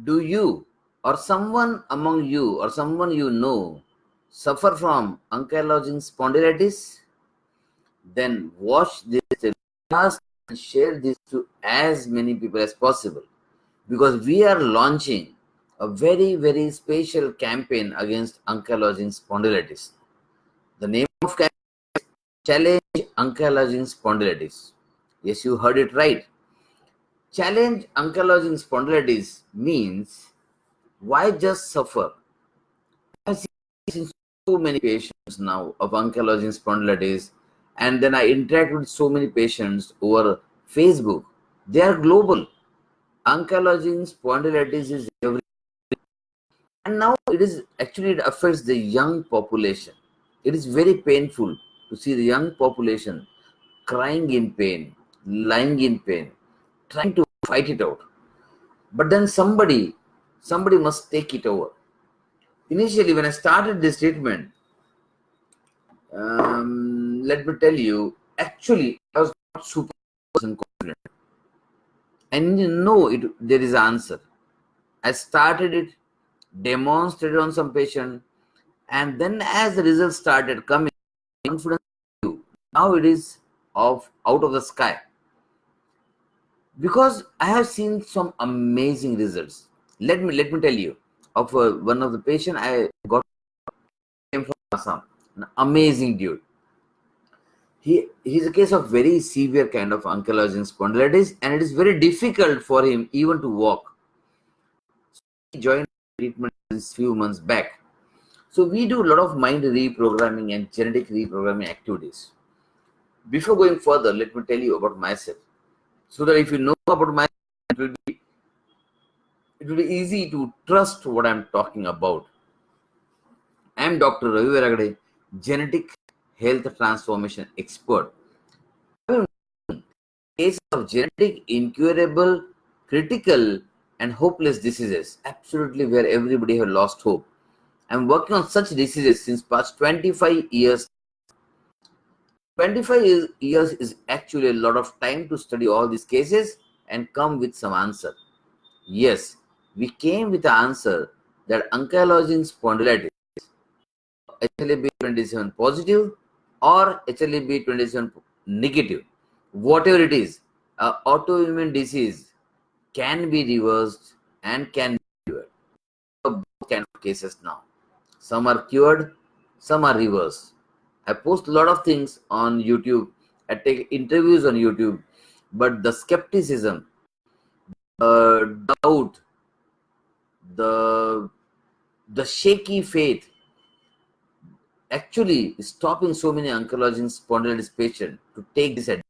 Do you or someone among you or someone you know suffer from ankylosing spondylitis? Then watch this till last and share this to as many people as possible, because we are launching a very, very special campaign against ankylosing spondylitis. The name of campaign is Challenge Ankylosing Spondylitis. Yes, you heard it right. Challenge Ankylosing Spondylitis means, why just suffer? I've seen so many patients now of ankylosing spondylitis, and then I interact with so many patients over Facebook. They are global. Ankylosing spondylitis is everywhere. And now it affects the young population. It is very painful to see the young population crying in pain, lying in pain, trying to fight it out. But then somebody must take it over. Initially, when I started this treatment, let me tell you, actually, I was not super confident. And there is an answer. I started it, demonstrated on some patient, and then as the results started coming, confidence grew. Now it is out of the sky. Because I have seen some amazing results. Let me tell you of one of the patient I got, came from Assam. An amazing dude. He's a case of very severe kind of ankylosing spondylitis, and it is very difficult for him even to walk. So he joined treatment a few months back. So we do a lot of mind reprogramming and genetic reprogramming activities. Before going further, let me tell you about myself, so that if you know about myself, it will be easy to trust what I'm talking about. I am Dr. Ravi Vairagade, genetic health transformation expert. Cases of genetic, incurable, critical, and hopeless diseases, absolutely where everybody has lost hope. I'm working on such diseases since past 25 years. 25 years is actually a lot of time to study all these cases and come with some answer. Yes, we came with the answer that ankylosing spondylitis, HLA-B27 positive or HLA-B27 negative, whatever it is, autoimmune disease can be reversed and can be cured. Both kind of cases now. Some are cured, some are reversed. I post a lot of things on YouTube. I take interviews on YouTube, but the skepticism, the doubt, the shaky faith actually is stopping so many ankylosing spondylitis patients to take this advice.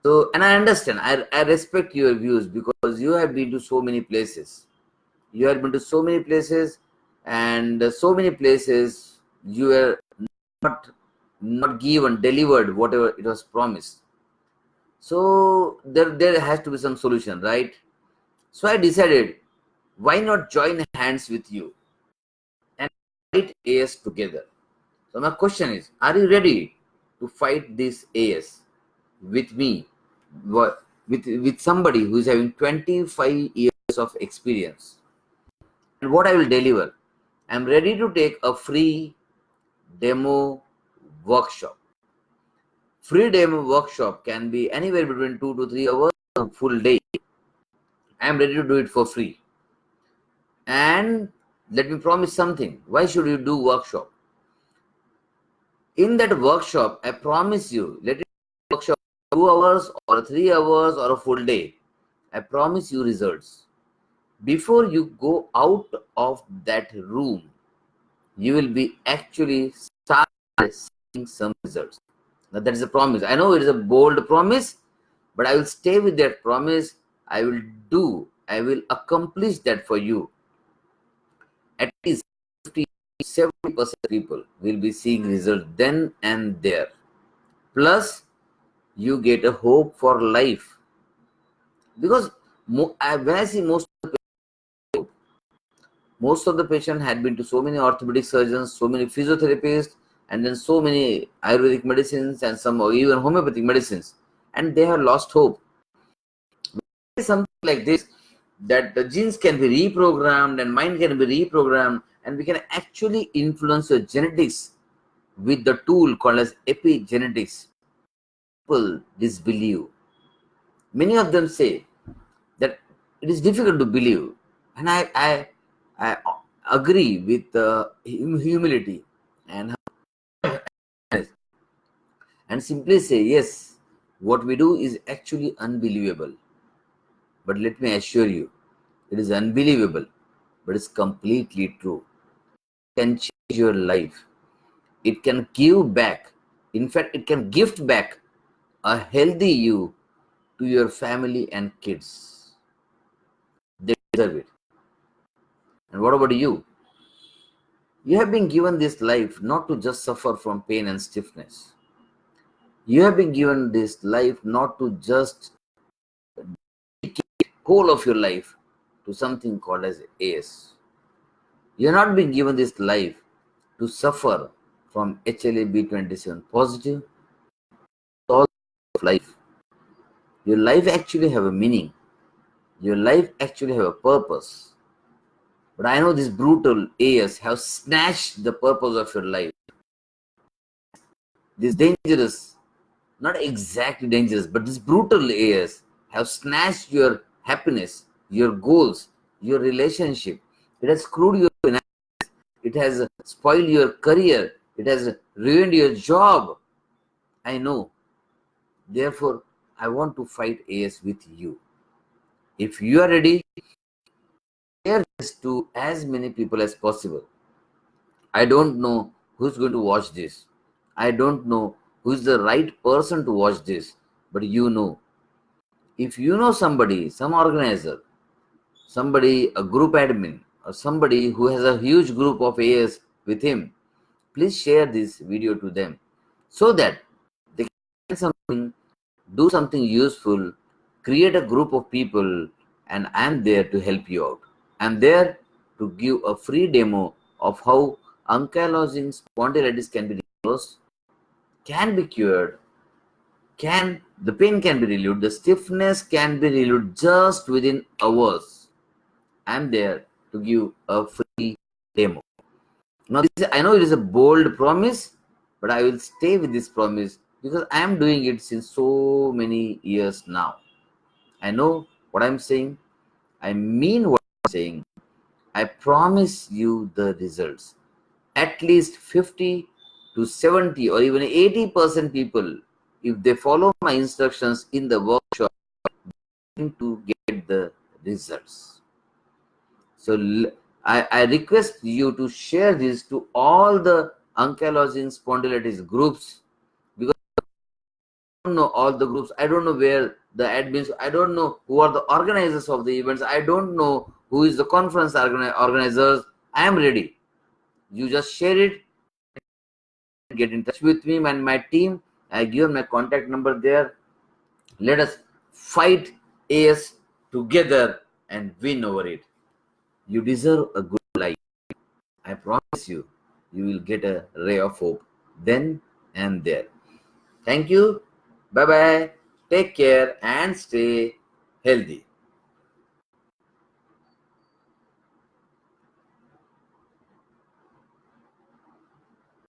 So, and I understand, I respect your views, because you have been to so many places. You have been to so many places, and so many places you were not given, delivered whatever it was promised. So there has to be some solution, right? So I decided, why not join hands with you and fight AS together? So my question is, are you ready to fight this AS with me, with somebody who is having 25 years of experience? And what I will deliver, I'm ready to take a free demo workshop. Free demo workshop can be anywhere between 2 to 3 hours, a full day. I am ready to do it for free. And let me promise something. Why should you do workshop? In that workshop, I promise you, let it be workshop 2 hours or 3 hours or a full day. I promise you results. Before you go out of that room, you will be actually start seeing some results. Now, that is a promise. I know it is a bold promise, but I will stay with that promise. I will accomplish that for you. At least 50-70% people will be seeing results then and there. Plus, you get a hope for life. Because when I see most of the patients had been to so many orthopedic surgeons, so many physiotherapists, and then so many Ayurvedic medicines and some even homeopathic medicines, and they have lost hope. Something like this, that the genes can be reprogrammed and mind can be reprogrammed, and we can actually influence your genetics with the tool called as epigenetics. People disbelieve. Many of them say that it is difficult to believe, and I agree with humility and simply say yes, what we do is actually unbelievable. But let me assure you, it is unbelievable, but it's completely true. It can change your life. It can give back. In fact, it can gift back a healthy you to your family and kids. They deserve it. And what about you? You have been given this life not to just suffer from pain and stiffness. You have been given this life not to just dedicate whole of your life to something called as AS. You have not been given this life to suffer from HLA-B27 positive. All of life. Your life actually have a meaning. Your life actually have a purpose. But I know this brutal AS have snatched the purpose of your life. This dangerous, not exactly dangerous, but this brutal AS have snatched your happiness, your goals, your relationship. It has screwed your finances. It has spoiled your career. It has ruined your job. I know. Therefore, I want to fight AS with you. If you are ready, share this to as many people as possible. I don't know who's going to watch this. I don't know who's the right person to watch this, but you know. If you know somebody, some organizer, somebody, a group admin, or somebody who has a huge group of AS with him, please share this video to them so that they can something, do something useful, create a group of people, and I'm there to help you out. I'm there to give a free demo of how ankylosing spondylitis can be reversed, can be cured, the pain can be relieved, the stiffness can be relieved just within hours. I'm there to give a free demo. Now, I know it is a bold promise, but I will stay with this promise because I am doing it since so many years now. I know what I'm saying. I mean what I'm saying. I promise you the results. At least 50 to 70 or even 80% people, if they follow my instructions in the workshop, to get the results. So I request you to share this to all the ankylosing spondylitis groups, because I don't know all the groups. I don't know where the admins, I don't know who are the organizers of the events. I don't know who is the conference organizers. I am ready. You just share it, get in touch with me and my team. I give my contact number there. Let us fight AS together and win over it. You deserve a good life. I promise you, you will get a ray of hope then and there. Thank you. Bye bye. Take care and stay healthy.